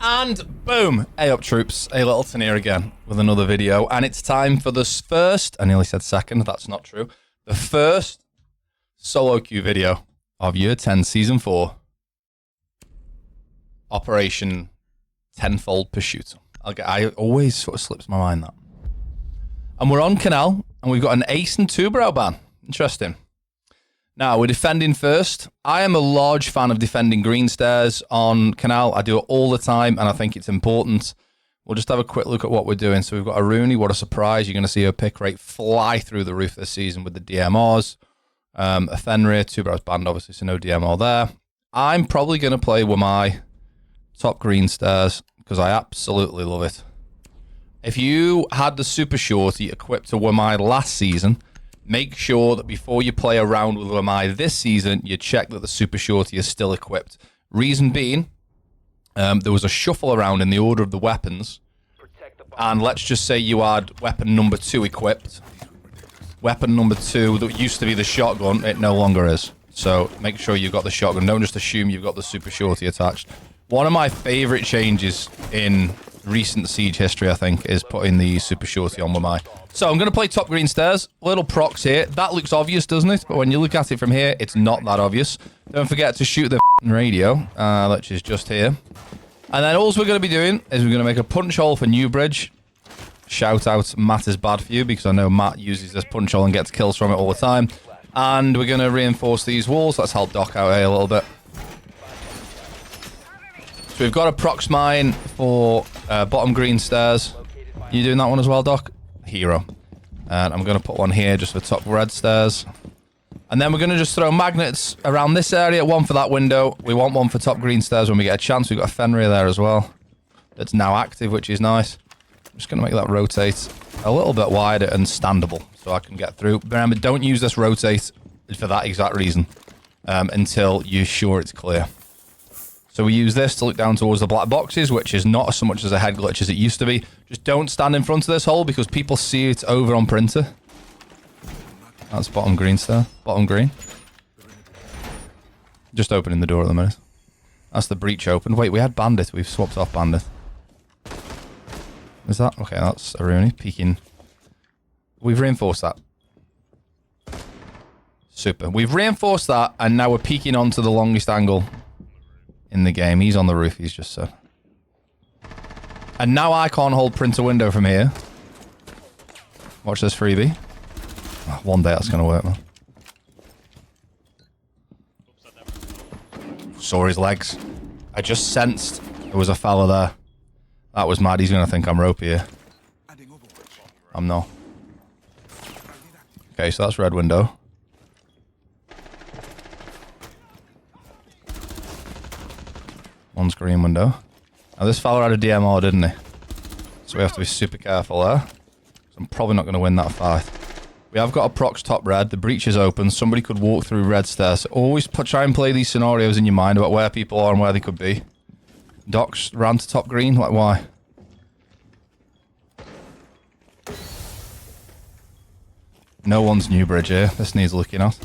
And boom! Hey up troops, ALYTTLETON here again with another video. And it's time for the first, I nearly said second, that's not true. The first solo queue video of Year 10 Season 4. Operation Tenfold Pursuit. I always sort of slips my mind that. And we're on Kanal, and we've got an ace and two brow ban. Interesting. Now, we're defending first. I am a large fan of defending green stairs on Kanal. I do it all the time, and I think it's important. We'll just have a quick look at what we're doing. So we've got a Rooney. What a surprise. You're going to see her pick rate fly through the roof this season with the DMRs. A Fenrir, two brows banned, obviously, so no DMR there. I'm probably going to play with my top green stairs because I absolutely love it. If you had the Super Shorty equipped to Wamai last season, make sure that before you play around with Wamai this season, you check that the Super Shorty is still equipped. Reason being, there was a shuffle around in the order of the weapons, and let's just say you had weapon number 2 equipped. Weapon number 2 that used to be the shotgun, it no longer is. So make sure you've got the shotgun. Don't just assume you've got the Super Shorty attached. One of my favorite changes in recent Siege history, I think, is putting the Super Shorty on Wamai. So I'm going to play top green stairs. Little procs here. That looks obvious, doesn't it? But when you look at it from here, it's not that obvious. Don't forget to shoot the radio, which is just here. And then all we're going to be doing is we're going to make a punch hole for Newbridge. Shout out, Matt is bad for you, because I know Matt uses this punch hole and gets kills from it all the time. And we're going to reinforce these walls. Let's help Doc out here a little bit. So we've got a prox mine for bottom green stairs. You doing that one as well, Doc? Hero. And I'm going to put one here just for top red stairs. And then we're going to just throw magnets around this area. One for that window. We want one for top green stairs when we get a chance. We've got a Fenrir there as well. That's now active, which is nice. I'm just going to make that rotate a little bit wider and standable so I can get through. Remember, don't use this rotate for that exact reason until you're sure it's clear. So we use this to look down towards the black boxes, which is not so much as a head glitch as it used to be. Just don't stand in front of this hole because people see it over on printer. That's bottom green stair. Bottom green. Just opening the door at the minute. That's the breach open. Wait, we had Bandit. We've swapped off Bandit. Is that? Okay, that's a Rooney peeking. We've reinforced that. Super. We've reinforced that, and now we're peeking onto the longest angle in the game. He's on the roof, he's just so. And now I can't hold printer window from here. Watch this freebie. Oh, one day that's gonna work, man. Saw his legs. I just sensed there was a fella there. That was mad. He's gonna think I'm ropey here. I'm not. Okay, so that's red window. One's green window. Now this fella had a DMR, didn't he? So we have to be super careful there. So I'm probably not going to win that fight. We have got a prox top red. The breach is open. Somebody could walk through red stairs. So always try and play these scenarios in your mind about where people are and where they could be. Doc's ran to top green. Like, why? No one's Newbridge here. This needs looking at.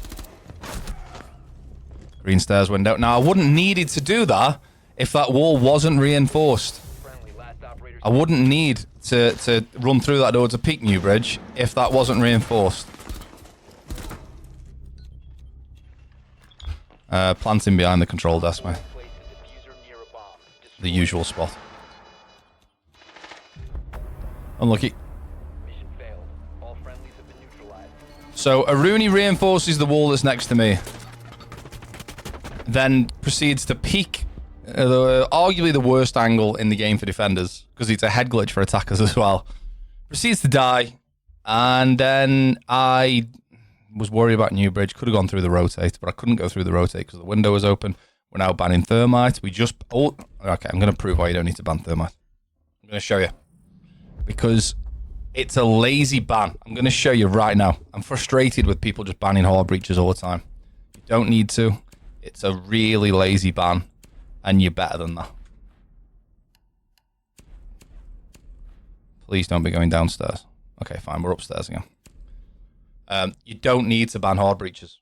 Green stairs window. Now, I wouldn't needed to do that if that wall wasn't reinforced. I wouldn't need to run through that door to peek Newbridge if that wasn't reinforced. Planting behind the control desk, mate. The usual spot. Unlucky. So, a Rooney reinforces the wall that's next to me. Then proceeds to peek arguably the worst angle in the game for defenders, because it's a head glitch for attackers as well. Proceeds to die, and then I was worried about Newbridge. Could have gone through the rotate, but I couldn't go through the rotate because the window was open. We're now banning thermite. We just... Oh, okay, I'm going to prove why you don't need to ban thermite. I'm going to show you. Because it's a lazy ban. I'm going to show you right now. I'm frustrated with people just banning hard breaches all the time. You don't need to. It's a really lazy ban. And you're better than that. Please don't be going downstairs. Okay, fine. We're upstairs again. You don't need to ban hard breaches.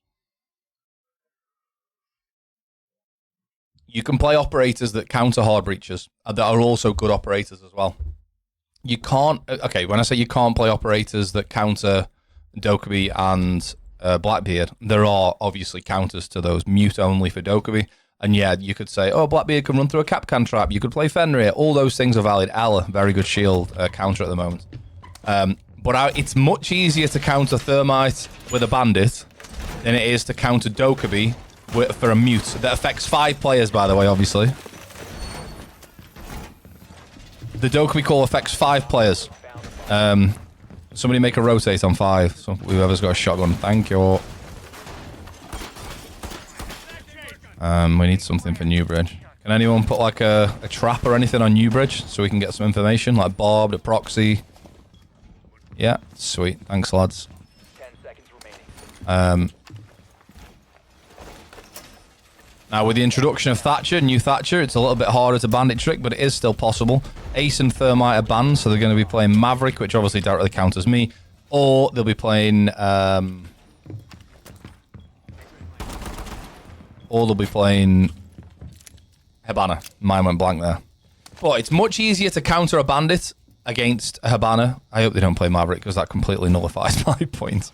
You can play operators that counter hard breachers that are also good operators as well. You can't, okay, when I say you can't play operators that counter Dokkaebi and Blackbeard, there are obviously counters to those. Mute only for Dokkaebi. And yeah, you could say, oh, Blackbeard can run through a Capcan trap. You could play Fenrir. All those things are valid. Ella, very good shield counter at the moment. But it's much easier to counter Thermite with a Bandit than it is to counter Dokkaebi for a mute. That affects 5 players, by the way, obviously. The Dokkaebi call affects 5 players. Somebody make a rotate on 5. So whoever's got a shotgun, thank you. We need something for Newbridge. Can anyone put like a trap or anything on Newbridge so we can get some information? Like Bob, the proxy. Yeah, sweet. Thanks, lads. 10 seconds remaining. Now, with the introduction of Thatcher, new Thatcher, it's a little bit harder to Bandit trick, but it is still possible. Ace and Thermite are banned, so they're going to be playing Maverick, which obviously directly counters me. Or they'll be playing... or they'll be playing Hibana. Mine went blank there. But it's much easier to counter a Bandit against a Hibana. I hope they don't play Maverick, because that completely nullifies my point.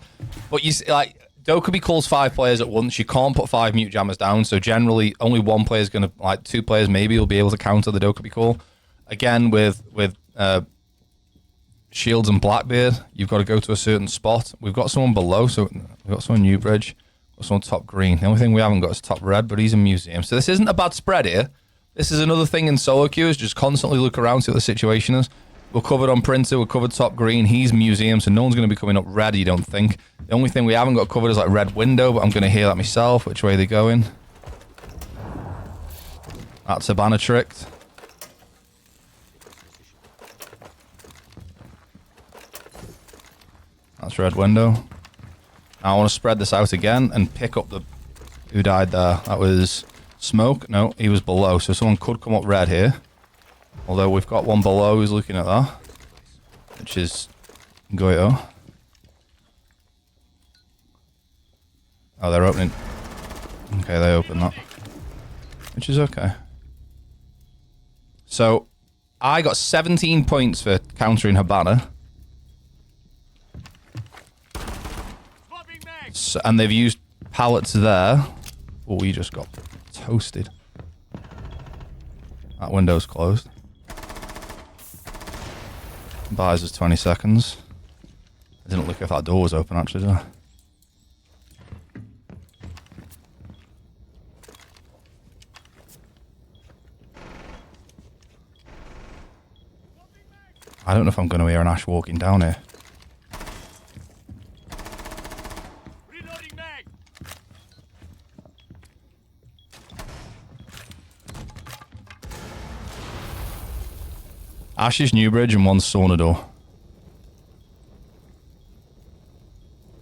But you see, like... Dokkaebi calls 5 players at once. You can't put 5 mute jammers down, so generally only 1 player is going to, like 2 players maybe will be able to counter the Dokkaebi call. Again, with Shields and Blackbeard, you've got to go to a certain spot. We've got someone below, so we've got someone Newbridge, got someone top green. The only thing we haven't got is top red, but he's in museum. So this isn't a bad spread here. This is another thing in solo queues, just constantly look around, see what the situation is. We're covered on Printer, we're covered top green, he's museum, so no one's going to be coming up red, you don't think. The only thing we haven't got covered is like red window, but I'm going to hear that myself, which way they're going. That's Hibana tricked. That's red window. Now I want to spread this out again and pick up the... Who died there? That was Smoke? No, he was below, so someone could come up red here. Although we've got one below who's looking at that, which is Goyo. Oh, they're opening. Okay, they opened that, which is okay. So, I got 17 points for countering Hibana. So, and they've used pallets there. Oh, we just got toasted. That window's closed. Buys us 20 seconds. I didn't look if that door was open, actually, did I? I don't know if I'm going to hear an Ash walking down here. Reloading mag. Ash is Newbridge and one's sauna door.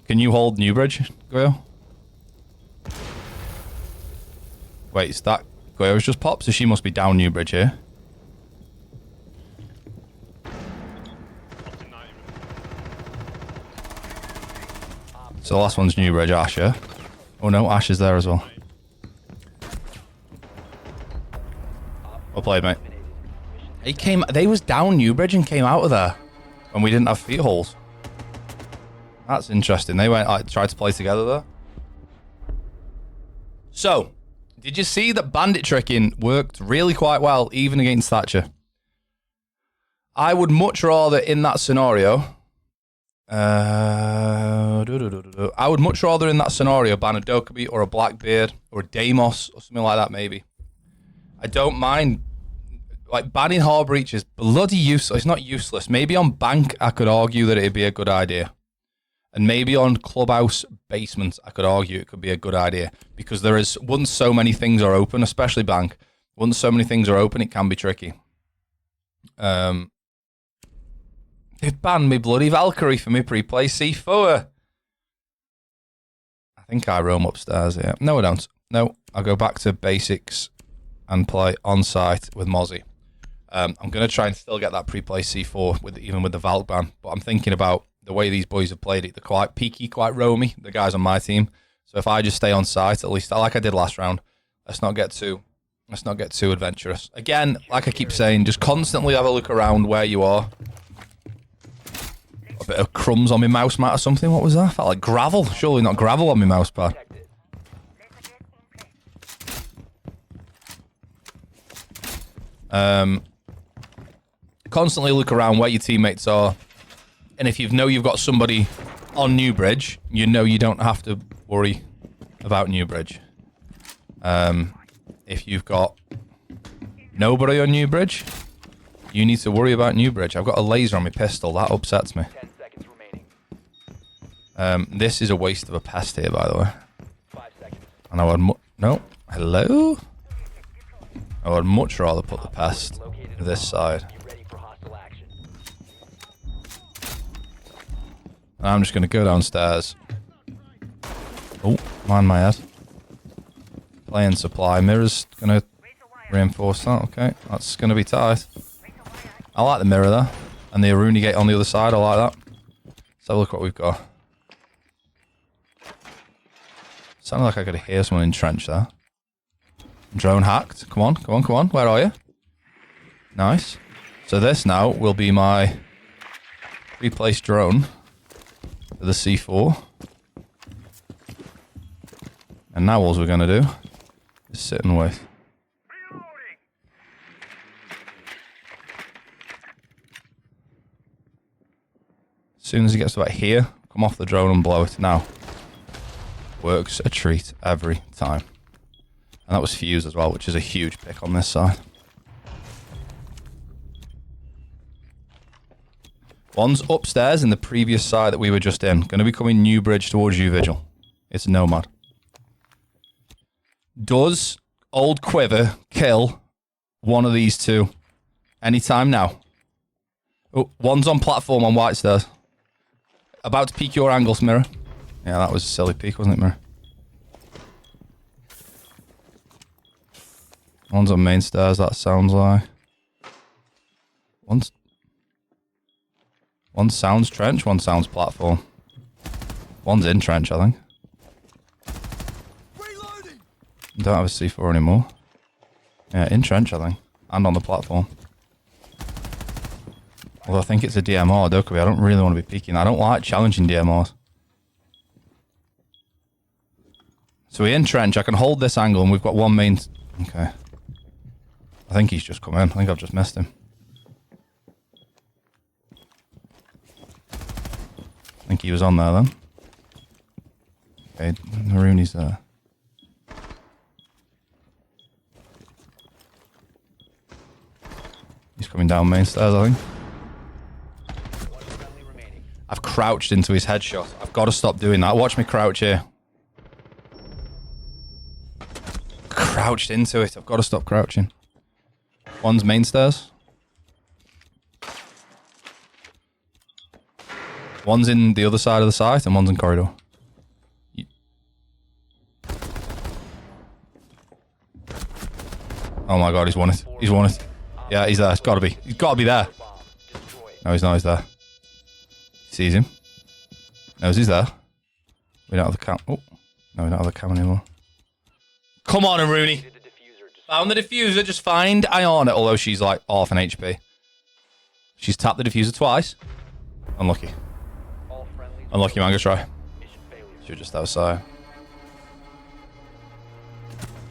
Can you hold Newbridge, Goyo? Wait, is that Goyo's just popped? So she must be down Newbridge here. So the last one's Newbridge, Ash, yeah? Oh no, Ash is there as well. Well played, mate. They was down Newbridge and came out of there when we didn't have feet holes. That's interesting. They went, like, tried to play together there. So, did you see that bandit tricking worked really quite well, even against Thatcher? I would much rather in that scenario... I would much rather in that scenario ban a Dokkaebi or a Blackbeard or a Deimos or something like that, maybe. I don't mind... Like, banning hard breach is bloody useless. It's not useless. Maybe on bank, I could argue that it'd be a good idea. And maybe on clubhouse basement, I could argue it could be a good idea. Because there is, once so many things are open, especially bank, once so many things are open, it can be tricky. They've banned me bloody Valkyrie for me pre-play C4. I think I roam upstairs here. No, I don't. No, I'll go back to basics and play on-site with Mozzie. I'm going to try and still get that pre-play C4, even with the Valk ban. But I'm thinking about the way these boys have played it. They're quite peaky, quite roamy, the guys on my team. So if I just stay on site, at least like I did last round, let's not get too Let's not get too adventurous. Again, like I keep saying, just constantly have a look around where you are. A bit of crumbs on my mouse mat or something. What was that? Felt like gravel. Surely not gravel on my mouse pad. Constantly look around where your teammates are. And if you know you've got somebody on Newbridge, you know you don't have to worry about Newbridge. If you've got nobody on Newbridge, you need to worry about Newbridge. I've got a laser on my pistol. That upsets me. 10 seconds remaining. This is a waste of a pest here, by the way. 5 seconds. And I would no. Hello? I would much rather put the pest this side. Get ready for hostile action. And I'm just going to go downstairs. Oh, mind my head. Playing supply. Mirror's going to reinforce that. Okay, that's going to be tight. I like the mirror there. And the Aruni gate on the other side. I like that. Let's have a look what we've got. Sounded like I could hear someone in trench there. Drone hacked. Come on, come on, come on. Where are you? Nice. So this now will be my replaced drone for the C4. And now all we're going to do is sit and wait. As soon as he gets to about here, come off the drone and blow it. Now, works a treat every time. And that was Fuse as well, which is a huge pick on this side. One's upstairs in the previous side that we were just in. Going to be coming Newbridge towards you, Vigil. It's Nomad. Does Old Quiver kill one of these two anytime now? Oh, one's on platform on white stairs. About to peek your angles, Mirror. Yeah, that was a silly peek, wasn't it, Mirror? One's on main stairs, that sounds like. One sounds trench, one sounds platform. One's in trench, I think. Reloading. Don't have a C4 anymore. Yeah, in trench, I think. And on the platform. Although I think it's a DMR, Dokkaebi. I don't really want to be peeking. I don't like challenging DMRs. So we're in trench. I can hold this angle and we've got one main... Okay. I think he's just come in. I think I've just missed him. I think he was on there then. Okay, Marooney's there. He's coming down main stairs, I think. I've crouched into his headshot. I've got to stop doing that. Watch me crouch here. Crouched into it. I've got to stop crouching. One's main stairs. One's in the other side of the site and one's in corridor. Oh my god, he's won it. He's won it. Yeah, he's there. It's got to be. He's got to be there. No, he's not. He's there. Sees him. Knows he's there. We don't have the cam. Oh. No, we don't have the cam anymore. Come on, Rooney. Found the diffuser. Just find Iona, although she's like half an HP. She's tapped the diffuser twice. Unlucky. Unlucky, man. Go try. You're just outside.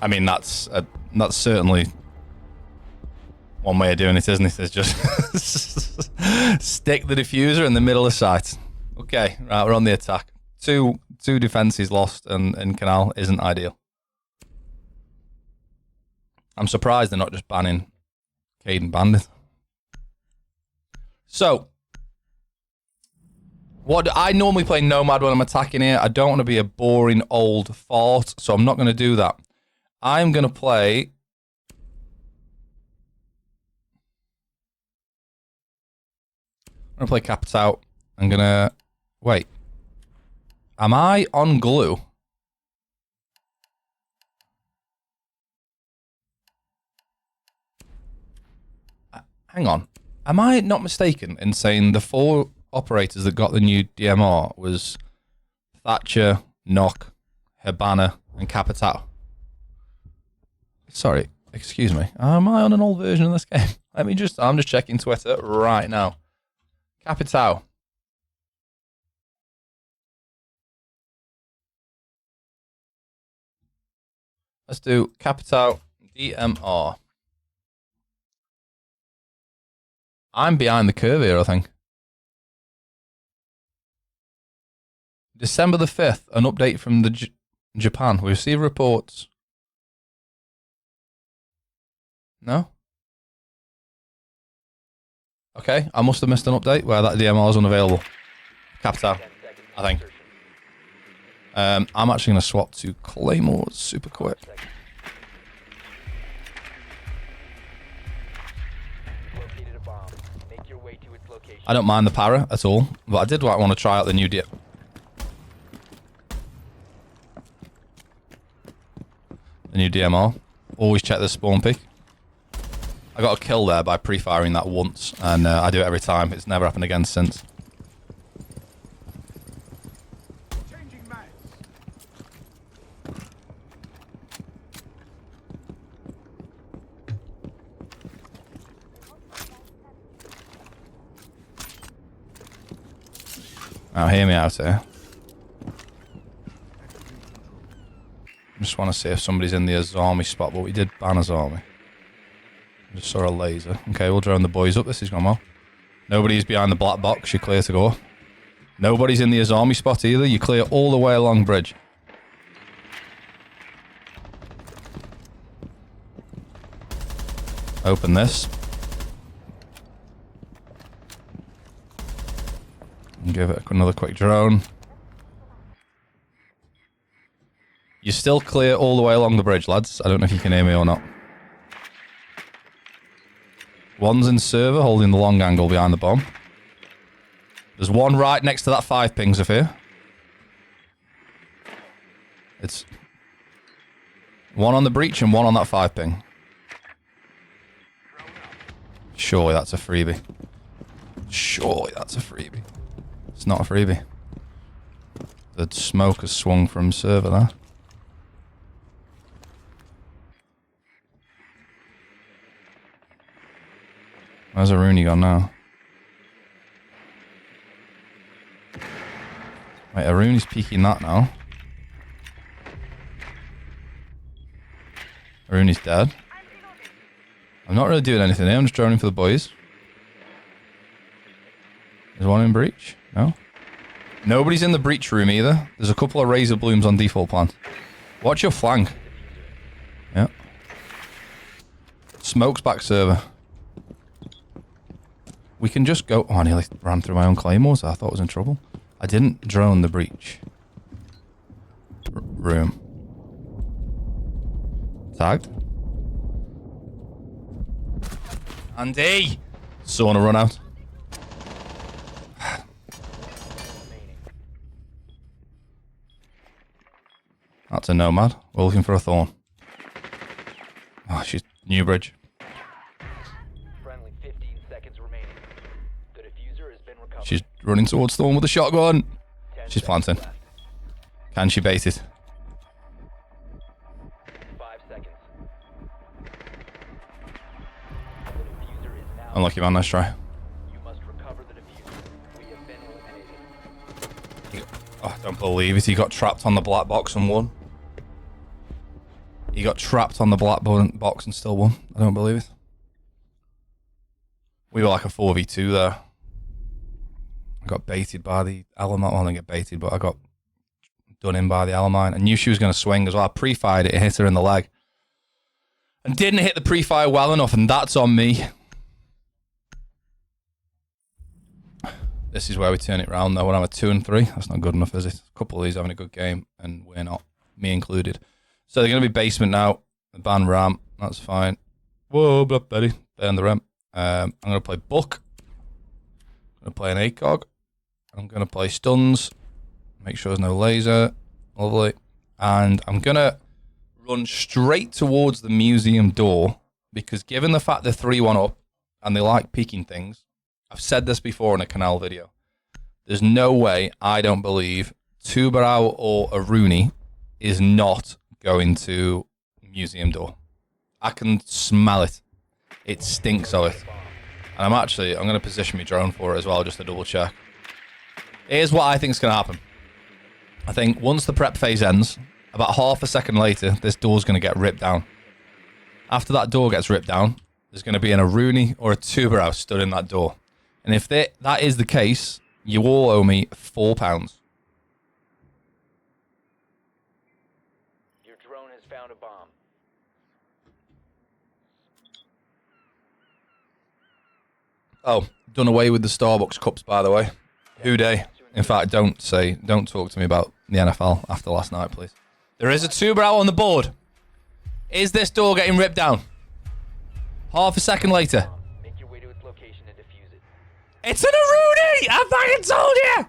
I mean, that's certainly one way of doing it, isn't it? Is just stick the diffuser in the middle of sight. Okay, right, we're on the attack. Two defenses lost, and Kanal isn't ideal. I'm surprised they're not just banning Caden Bandit. So, I normally play Nomad when I'm attacking here. I don't want to be a boring old fort, so I'm not going to do that. I'm going to play... I'm going to play Capped Out. I'm going to... Wait. Am I on glue? Hang on. Am I not mistaken in saying the 4 operators that got the new DMR was Thatcher, Knock, Habana, and Capitao? Sorry. Excuse me. Am I on an old version of this game? I'm just checking Twitter right now. Capitao. Let's do Capitao DMR. I'm behind the curve here, I think. December the 5th, an update from the Japan. We receive reports. No? Okay, I must have missed an update where that DMR is unavailable. Capitao, I think. I'm actually going to swap to Claymores super quick. I don't mind the para at all, but I did want to try out the new The new DMR. Always check the spawn pick. I got a kill there by pre-firing that once, and I do it every time. It's never happened again since. Now hear me out here. I just want to see if somebody's in the Azami spot, but we did ban Azami. I just saw a laser. Okay, we'll drone the boys up. This is gone well. Nobody's behind the black box. You're clear to go. Nobody's in the Azami spot either. You're clear all the way along bridge. Open this. And give it another quick drone. You're still clear all the way along the bridge, lads. I don't know if you can hear me or not. One's in server, holding the long angle behind the bomb. There's one right next to that 5 ping, Zafir. It's one on the breach and one on that 5 ping. Surely that's a freebie. Surely that's a freebie. It's not a freebie. The smoke has swung from server there. Where's Aruni gone now? Wait, Aruni's peeking that now. Aruni's dead. I'm not really doing anything here. I'm just droning for the boys. There's one in breach. No? Nobody's in the breach room either. There's a couple of razor blooms on default plant. Watch your flank. Yeah. Smoke's back server. We can just go... Oh, I nearly ran through my own claymores. I thought I was in trouble. I didn't drone the breach. Room. Tagged. Andy! Sauna run out. That's a nomad. We're looking for a thorn. Oh, she's Newbridge. Friendly 15 seconds remaining. The diffuser has been recovered. She's running towards thorn with a shotgun. 10 She's seconds planting. left. Can she bait it? 5 seconds. The diffuser is now. Unlucky man, nice try. You must recover the diffuser. We have been eliminated. Oh, I don't believe it. He got trapped on the black box and won. He got trapped on the black box and still won. I don't believe it. We were like a 4v2 there. I got baited by the Alamine. Well, I didn't get baited, but I got done in by the Alamine. I knew she was going to swing as well. I pre-fired it, it hit her in the leg. And didn't hit the pre-fire well enough, and that's on me. This is where we turn it round though. When I'm at 2 and 3, that's not good enough, is it? A couple of these having a good game, and we're not, me included. So they're going to be basement now. The ban ram, that's fine. Whoa, Blackberry, burn the ram. I'm going to play Buck. I'm going to play an ACOG. I'm going to play stuns. Make sure there's no laser. Lovely. And I'm going to run straight towards the museum door, because given the fact they're 3-1 up and they like peeking things, I've said this before in a Kanal video. There's no way, I don't believe, Tubarao or Aruni is not going to museum door. I can smell it. It stinks of it. And I'm going to position my drone for it as well, just to double check. Here's what I think is going to happen. I think once the prep phase ends, about half a second later, this door's going to get ripped down. After that door gets ripped down, there's going to be an Rooney or a tuber house stood in that door. And if that is the case, you all owe me £4. Your drone has found a bomb. Oh, done away with the Starbucks cups, by the way. Who day? In fact, don't talk to me about the NFL after last night, please. There is a tuber out on the board. Is this door getting ripped down? Half a second later. Make your way to its location and defuse it. It's an Rooney! I fucking told you!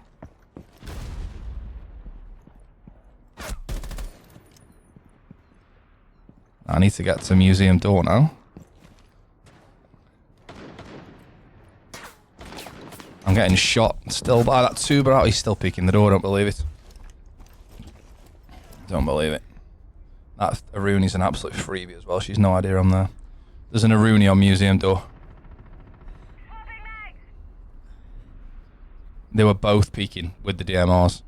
I need to get to museum door now. I'm getting shot still by that tuber out. He's still peeking the door. Don't believe it. Don't believe it. That Rooney's an absolute freebie as well. She's no idea I'm there. There's an Rooney on museum door. They were both peeking with the DMRs.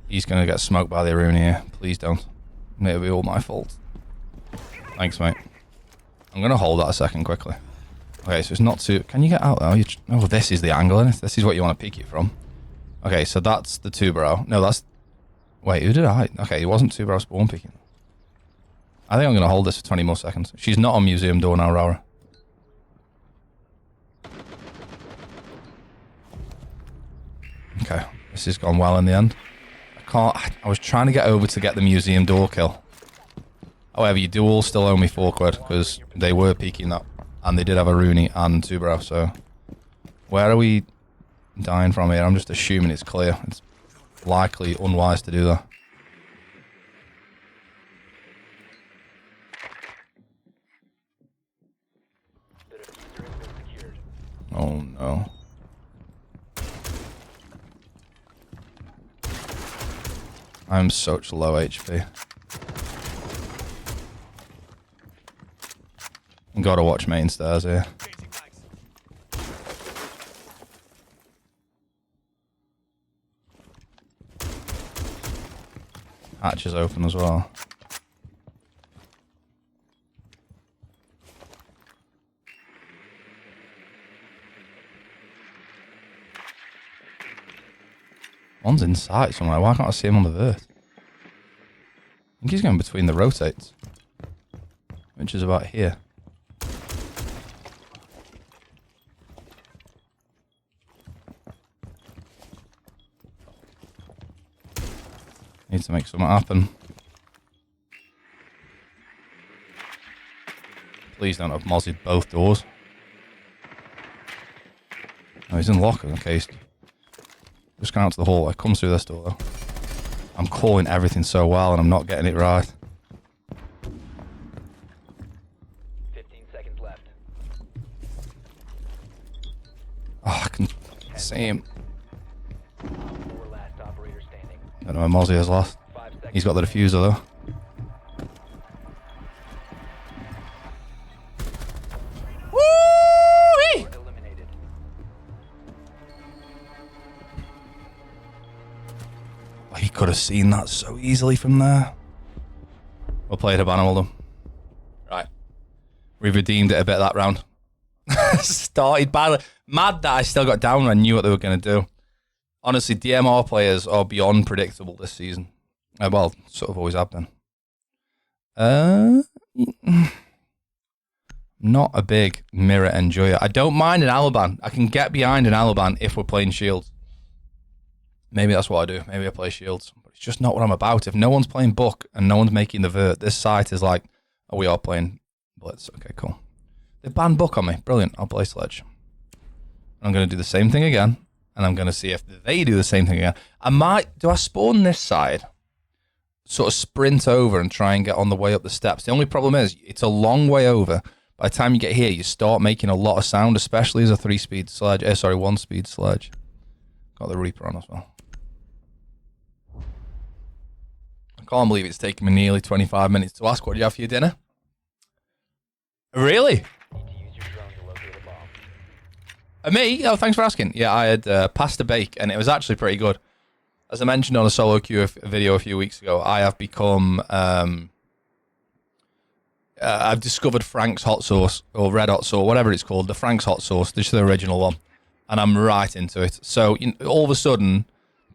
He's going to get smoked by the Rooney here. Please don't. It'll be all my fault. Thanks, mate. I'm going to hold that a second quickly. Okay, so it's not too... Can you get out though? Oh, this is the angle, isn't it? This is what you want to peek it from. Okay, so that's the tuber. No, that's... Wait, who did I... Okay, it wasn't tuber spawn peeking. I think I'm going to hold this for 20 more seconds. She's not on museum door now, Rara. Okay, this has gone well in the end. I was trying to get over to get the museum door kill. However, you do all still owe me £4 because they were peeking that. And they did have a Rooney and Tubero, so... Where are we dying from here? I'm just assuming it's clear. It's likely unwise to do that. Oh no. I'm such low HP. Gotta watch main stairs here. Hatch is open as well. One's inside somewhere. Why can't I see him on the vert? I think he's going between the rotates, which is about here. Need to make something happen. Please don't have mozzied both doors. Oh, he's in locker. Okay, he's just going out to the hallway. Comes through this door though. I'm calling everything so well and I'm not getting it right. 15 seconds left. Oh, I can see him. Last operator standing. I don't know where Mozzie has lost. He's got the diffuser though. Woo! Eliminated. Oh, he could have seen that so easily from there. We'll play it a banner, well done. Right. We've redeemed it a bit that round. Started badly. Mad that I still got down and I knew what they were going to do. Honestly, DMR players are beyond predictable this season. Well, sort of always have been. Not a big mirror enjoyer. I don't mind an Alaban. I can get behind an Alaban if we're playing shields. Maybe that's what I do. Maybe I play shields. But it's just not what I'm about. If no one's playing Buck and no one's making the vert, this site is like, oh, we are playing Blitz. Okay, cool. They banned Buck on me. Brilliant. I'll play Sledge. I'm going to do the same thing again. And I'm going to see if they do the same thing again. Do I spawn this side? Sort of sprint over and try and get on the way up the steps. The only problem is, it's a long way over. By the time you get here, you start making a lot of sound, especially as a 3-speed sledge. Sorry, 1-speed sledge. Got the Reaper on as well. can't believe it's taken me nearly 25 minutes to ask what you have for your dinner. Really? Need to use your drone to locate a bomb. Me? Oh, thanks for asking. Yeah, I had pasta bake, and it was actually pretty good. As I mentioned on a solo queue video a few weeks ago, I have become... I've discovered Frank's hot sauce, or red hot sauce, whatever it's called, the Frank's hot sauce, this is the original one, and I'm right into it. So all of a sudden,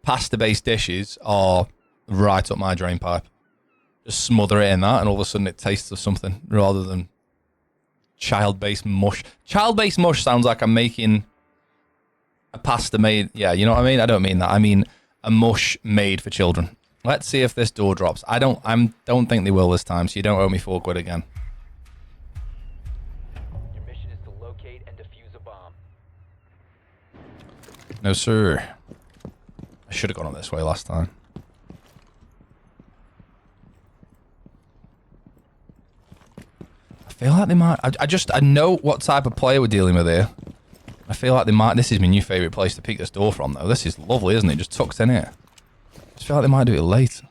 pasta-based dishes are right up my drain pipe. Just smother it in that, and all of a sudden it tastes of something, rather than child-based mush. Child-based mush sounds like I'm making a pasta made, yeah, you know what I mean? I don't mean that. I mean a mush made for children. Let's see if this door drops. I don't think they will this time, so you don't owe me £4 again. Your mission is to locate and defuse a bomb. No, sir. I should have gone on this way last time. I feel like they might... I know what type of player we're dealing with here. I feel like they might... This is my new favourite place to peek this door from, though. This is lovely, isn't it? Just tucked in here. I just feel like they might do it late.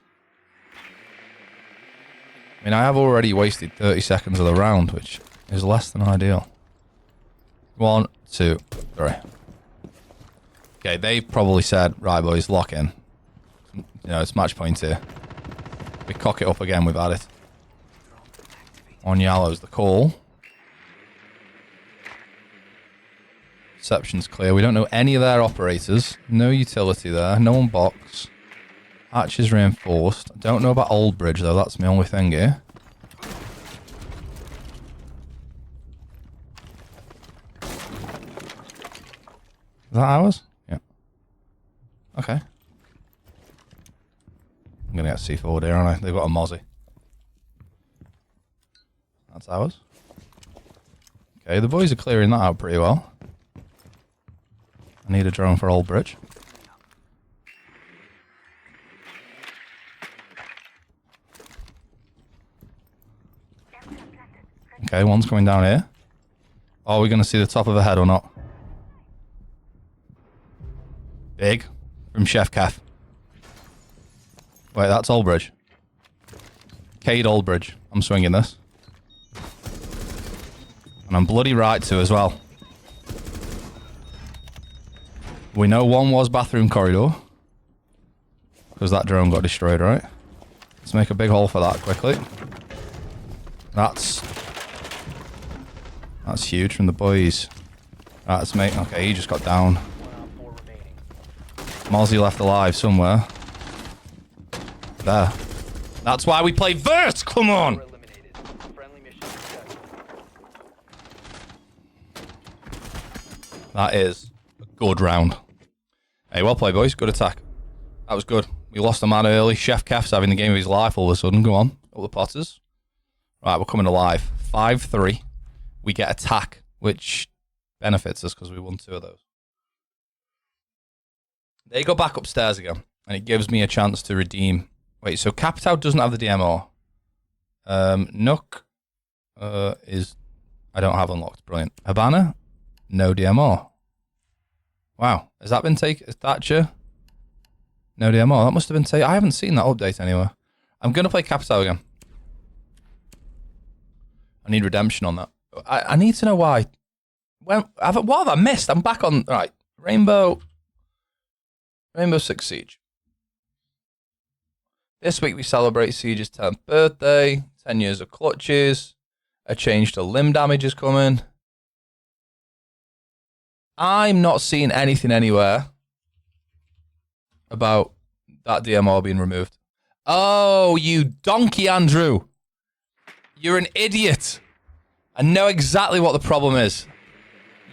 I mean, I have already wasted 30 seconds of the round, which is less than ideal. 1, 2, 3. Okay, they've probably said, right, boys, lock in. You know, it's match point here. We cock it up again, we've had it. On yellow's the call. Reception's clear. We don't know any of their operators. No utility there. No one box. Hatch is reinforced. I don't know about Old Bridge, though. That's my only thing here. Is that ours? Yeah. Okay. I'm going to get C4 here, aren't I? They've got a Mozzie. That's ours. Okay, the boys are clearing that out pretty well. I need a drone for Old Bridge. Okay, one's coming down here. Are we going to see the top of her head or not? Big. From Chef Kef. Wait, that's Old Bridge. Cade Old Bridge. I'm swinging this. And I'm bloody right to as well. We know one was bathroom corridor. Because that drone got destroyed, right? Let's make a big hole for that quickly. That's huge from the boys. Right, let's make... Okay, he just got down. Mozzie left alive somewhere. There. That's why we play Vert! Come on! That is a good round. Hey, well played, boys. Good attack. That was good. We lost a man early. Chef Kef's having the game of his life all of a sudden. Go on. Up the Potters. Right, we're coming alive. 5-3. We get attack, which benefits us because we won 2 of those. They go back upstairs again, and it gives me a chance to redeem. Wait, so Capitao doesn't have the DMR. Nook is... I don't have unlocked. Brilliant. Habana? No DMR. Wow. Has that been taken? Thatcher? No DMR. That must have been taken. I haven't seen that update anywhere. I'm going to play Capitao again. I need redemption on that. I need to know why. What have I missed? I'm back on... Right. Rainbow Six Siege. This week we celebrate Siege's 10th birthday. 10 years of clutches. A change to limb damage is coming. I'm not seeing anything anywhere about that DMR being removed. Oh, you donkey, Andrew. You're an idiot. I know exactly what the problem is.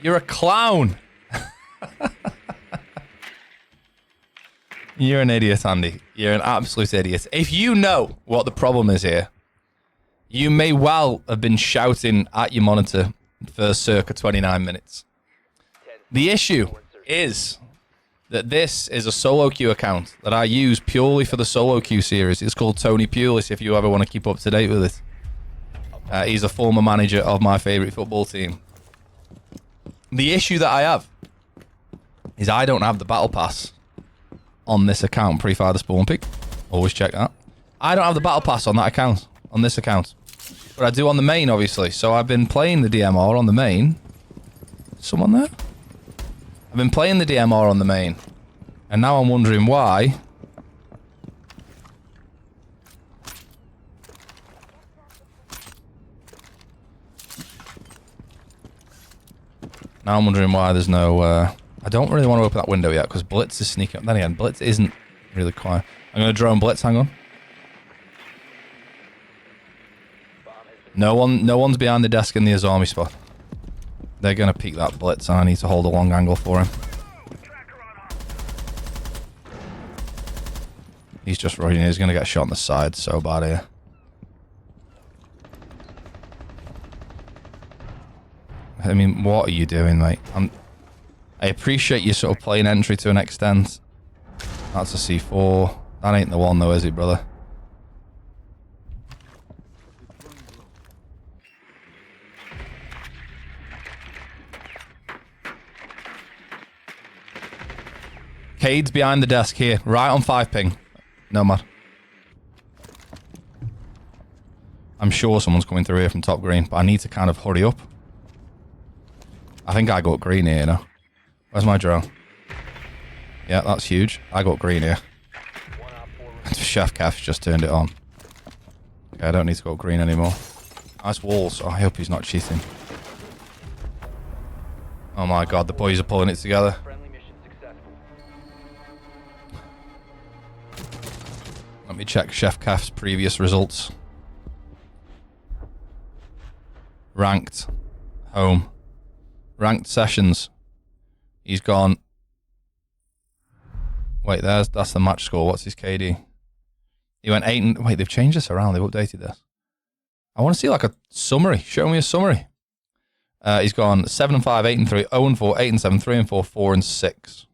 You're a clown. You're an idiot, Andy. You're an absolute idiot. If you know what the problem is here, you may well have been shouting at your monitor for circa 29 minutes. The issue is that this is a solo queue account that I use purely for the solo queue series. It's called Tony Pulis if you ever want to keep up to date with it. He's a former manager of my favourite football team. The issue that I have is I don't have the battle pass on this account pre-fire the spawn pick. Always check that. I don't have the battle pass on that account, on this account. But I do on the main, obviously. So I've been playing the DMR on the main. Someone there? I've been playing the DMR on the main. And now I'm wondering why. Now I'm wondering why there's no... I don't really want to open that window yet, because Blitz is sneaking up. Then again, Blitz isn't really quiet. I'm going to drone Blitz, hang on. No one's behind the desk in the Azami spot. They're going to peek that Blitz, and I need to hold a long angle for him. He's just running. He's going to get shot on the side so bad here. I mean, what are you doing, mate? I appreciate you sort of playing entry to an extent. That's a C4. That ain't the one though, is it, brother? Cade's behind the desk here, right on 5 ping. Nomad. I'm sure someone's coming through here from top green, but I need to kind of hurry up. I think I got green here, you know. Where's my drone? Yeah, that's huge. I got green here. Chef Kef's just turned it on. Okay, I don't need to go green anymore. Nice walls. Oh, I hope he's not cheating. Oh my god, the boys are pulling it together. Let me check Chef Kef's previous results. Ranked. Home. Ranked sessions. He's gone. Wait, that's the match score. What's his KD? He went 8 and... Wait, they've changed this around. They've updated this. I want to see like a summary. Show me a summary. He's gone 7 and 5, 8 and 3, 0 and 4, 8 and 7, 3 and 4, 4 and 6.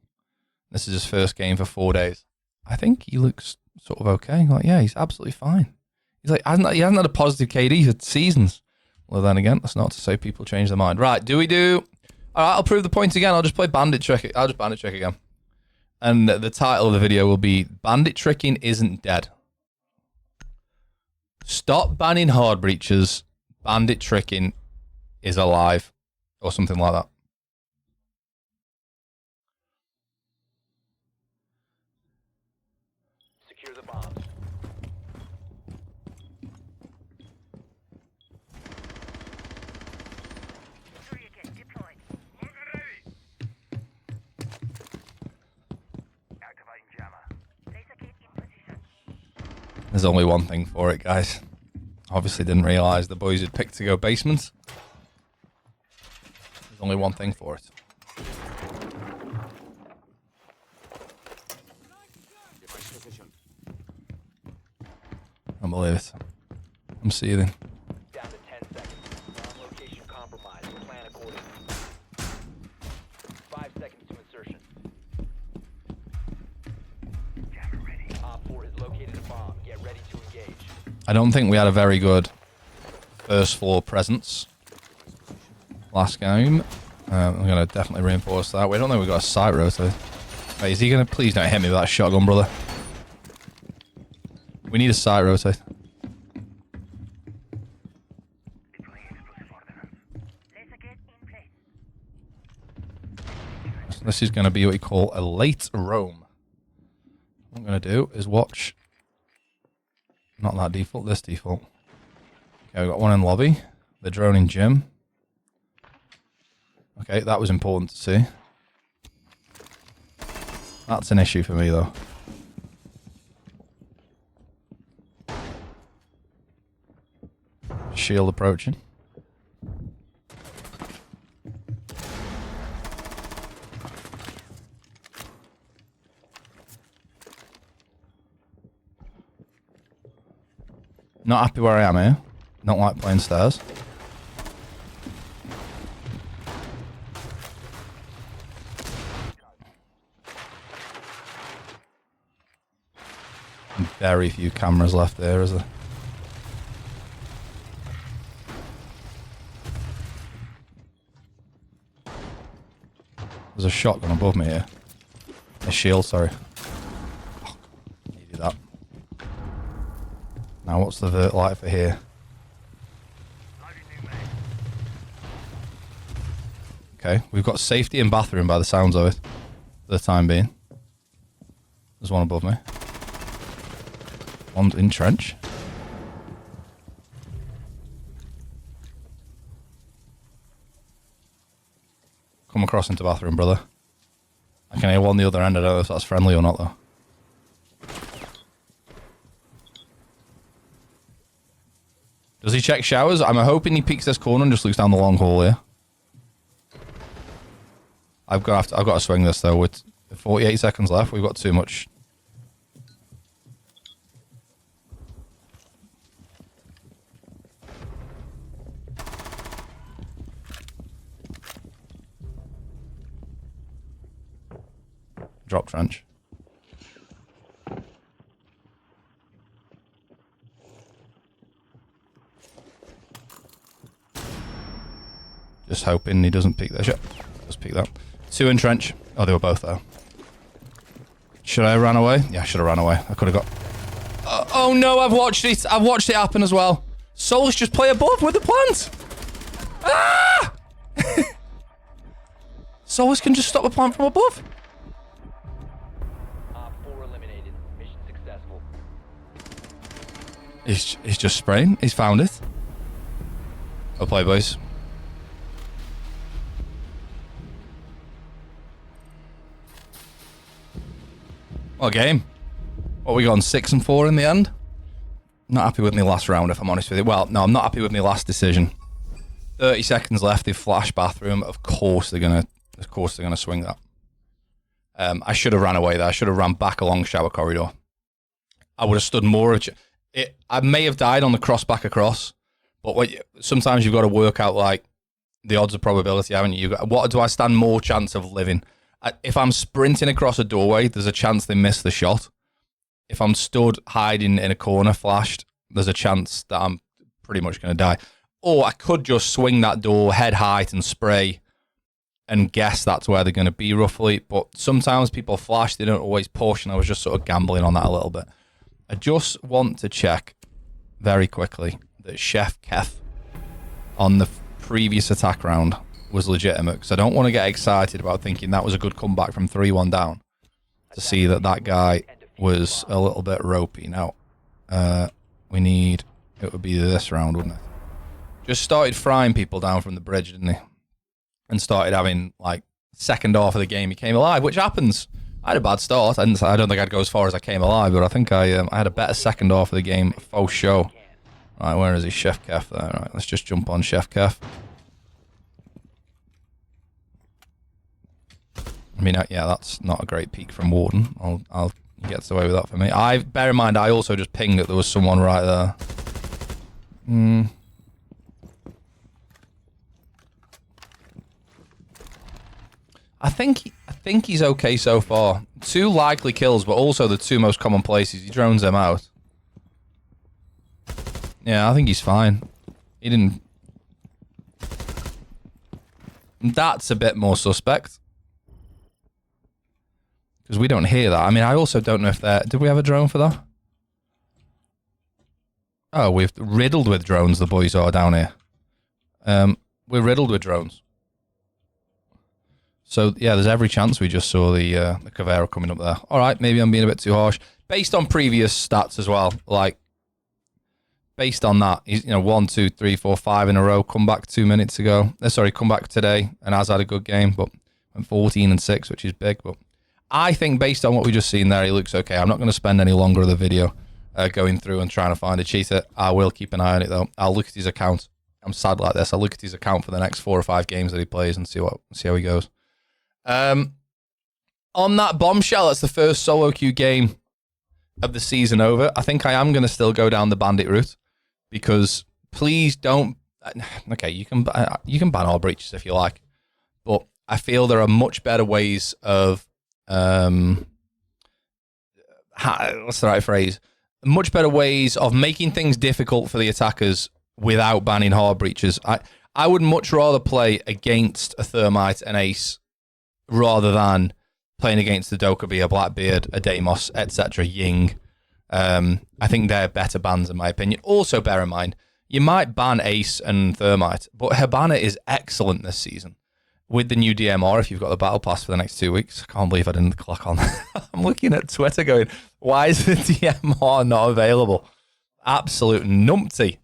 This is his first game for 4 days. I think he looks sort of okay. Like, yeah, he's absolutely fine. He's like, he hasn't had a positive KD for seasons. Well, then again, that's not to say people change their mind. Right, do we do... All right, I'll prove the point again. I'll just play Bandit Trick. I'll just Bandit Trick again. And the title of the video will be Bandit Tricking Isn't Dead. Stop banning hard breaches. Bandit Tricking is alive. Or something like that. Secure the bombs. There's only one thing for it, guys. Obviously didn't realise the boys had picked to go basement. There's only one thing for it. I can't believe it. I'm seething. Down to 10 seconds. Bomb location compromised. Plan accordingly. 5 seconds to insertion. Op 4 has located a bomb. Get ready to engage. I don't think we had a very good first floor presence last game. I'm going to definitely reinforce that. We don't think we got a sight rotor. Wait, is he going to... Please don't hit me with that shotgun, brother. We need a sight rotate. This is going to be what we call a late roam. What I'm going to do is watch... Not that default, this default. Okay, we've got one in lobby. The drone in gym. Okay, that was important to see. That's an issue for me, though. Shield approaching. Not happy where I am here. Don't like playing stairs. Very few cameras left there, is there? There's a shotgun above me here. A shield, sorry. Oh, needed that. Now, what's the vert light for here? Okay, we've got safety and bathroom by the sounds of it. For the time being. There's one above me. One's in trench. Come across into bathroom, brother. I can hear one the other end. I don't know if that's friendly or not, though. Does he check showers? I'm hoping he peeks this corner and just looks down the long hall here. I've got to swing this, though. With 48 seconds left, we've got too much. Drop trench. Just hoping he doesn't peek that shit. Just peek that. 2 in trench. Oh, they were both there. Should I have ran away? Yeah, I should have ran away. I could have got... oh no, I've watched it. I've watched it happen as well. Souls just play above with the plant. Ah! Souls can just stop the plant from above. Op 4 eliminated. Mission successful. He's just spraying. He's found it. Well play, boys. What game? What we got on 6 and 4 in the end? Not happy with my last round, if I'm honest with you. Well, no, I'm not happy with my last decision. 30 seconds left. They flash bathroom. Of course they're gonna swing that. I should have ran away there. I should have ran back along shower corridor. I would have stood more of it. I may have died on the cross back across, but sometimes you've got to work out like the odds of probability, haven't you? What do I stand more chance of living? If I'm sprinting across a doorway, there's a chance they miss the shot. If I'm stood hiding in a corner flashed, there's a chance that I'm pretty much going to die. Or I could just swing that door head height and spray and guess that's where they're going to be roughly. But sometimes people flash, they don't always push, and I was just sort of gambling on that a little bit. I just want to check very quickly that Chef Kef on the previous attack round was legitimate, because I don't want to get excited about thinking that was a good comeback from 3-1 down to see that that guy was a little bit ropey. Now, we need... It would be this round, wouldn't it? Just started frying people down from the bridge, didn't he? And started having, like, second half of the game he came alive, which happens. I had a bad start. I don't think I'd go as far as I came alive, but I think I had a better second half of the game. Faux show. Right, where is he? Chef Kef there. Right, let's just jump on Chef Kef. I mean, yeah, that's not a great peek from Warden. I'll get away with that for me. Bear in mind, I also just pinged that there was someone right there. I think he's okay so far. 2 likely kills, but also the 2 most common places. He drones them out. Yeah, I think he's fine. He didn't... That's a bit more suspect. Because we don't hear that. I mean, I also don't know if they're... Did we have a drone for that? Oh, we've riddled with drones, the boys are down here. We're riddled with drones. So, yeah, there's every chance we just saw the Cavera coming up there. All right, maybe I'm being a bit too harsh. Based on previous stats as well, like, based on that, he's, 1, 2, 3, 4, 5 in a row, come back 2 minutes ago. Come back today and has had a good game, but went 14 and 6, which is big. But I think based on what we just seen there, he looks okay. I'm not going to spend any longer of the video going through and trying to find a cheater. I will keep an eye on it, though. I'll look at his account. I'm sad like this. I'll look at his account for the next 4 or 5 games that he plays and see how he goes. On that bombshell, that's the first solo queue game of the season over. I think I am going to still go down the Bandit route, because please don't... Okay, you can ban all breaches if you like, but I feel there are much better ways of... what's the right phrase? Much better ways of making things difficult for the attackers without banning hard breaches. I would much rather play against a Thermite, an Ace, rather than playing against a Dokkaebi, a Blackbeard, a Deimos, etc. Ying, I think they're better bans in my opinion. Also, bear in mind, you might ban Ace and Thermite, but Hibana is excellent this season. With the new DMR, if you've got the battle pass for the next 2 weeks. I can't believe I didn't click on that. I'm looking at Twitter going, why is the DMR not available? Absolute numpty.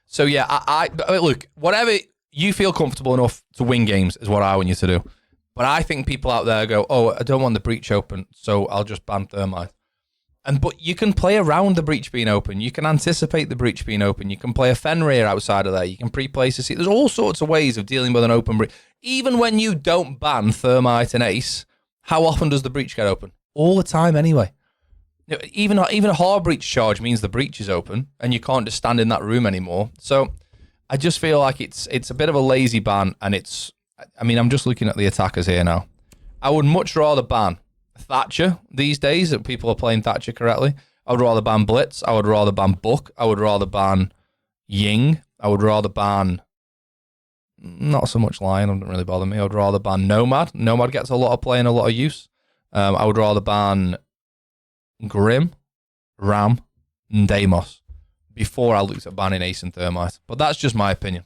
So yeah, I look, whatever you feel comfortable enough to win games is what I want you to do. But I think people out there go, oh, I don't want the breach open, so I'll just ban Thermite. But you can play around the breach being open. You can anticipate the breach being open. You can play a Fenrir outside of there. You can pre-place a seat. There's all sorts of ways of dealing with an open breach. Even when you don't ban Thermite and Ace, how often does the breach get open? All the time anyway. Even a hard breach charge means the breach is open and you can't just stand in that room anymore. So I just feel like it's a bit of a lazy ban, and I'm just looking at the attackers here now. I would much rather ban Thatcher these days, that people are playing Thatcher correctly. I would rather ban Blitz. I would rather ban Buck. I would rather ban Ying. I would rather ban, not so much Lion, it doesn't really bother me. I would rather ban Nomad. Nomad gets a lot of play and a lot of use. I would rather ban Grim, Ram, and Deimos before I looked at banning Ace and Thermite. But that's just my opinion.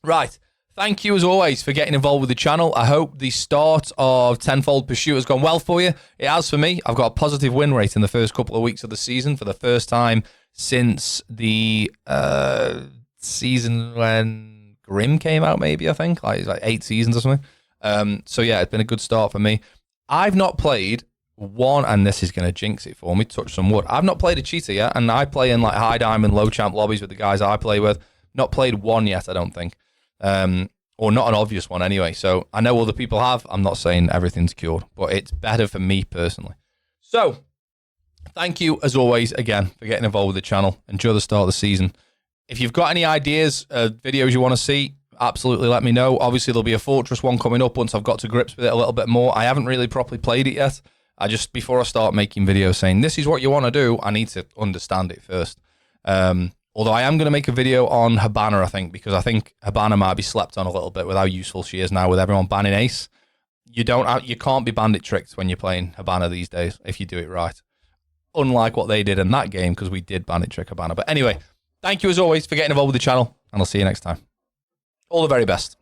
Right. Thank you, as always, for getting involved with the channel. I hope the start of Tenfold Pursuit has gone well for you. It has for me. I've got a positive win rate in the first couple of weeks of the season for the first time since the season when Grim came out, maybe, I think. It's like 8 seasons or something. So, yeah, it's been a good start for me. I've not played one, and this is going to jinx it for me, touch some wood. I've not played a cheater yet, and I play in like high diamond, low champ lobbies with the guys I play with. Not played one yet, I don't think. Or not an obvious one anyway. So I know other people have. I'm not saying everything's cured, but it's better for me personally. So thank you, as always, again, for getting involved with the channel. Enjoy the start of the season. If you've got any ideas, videos you want to see, absolutely let me know. Obviously, there'll be a Fortress one coming up once I've got to grips with it a little bit more. I haven't really properly played it yet. Before I start making videos saying, this is what you want to do, I need to understand it first. Although I am going to make a video on Hibana, I think, because I think Hibana might be slept on a little bit with how useful she is now with everyone banning Ace. You can't be bandit tricked when you're playing Hibana these days if you do it right. Unlike what they did in that game, because we did bandit trick Hibana. But anyway, thank you as always for getting involved with the channel, and I'll see you next time. All the very best.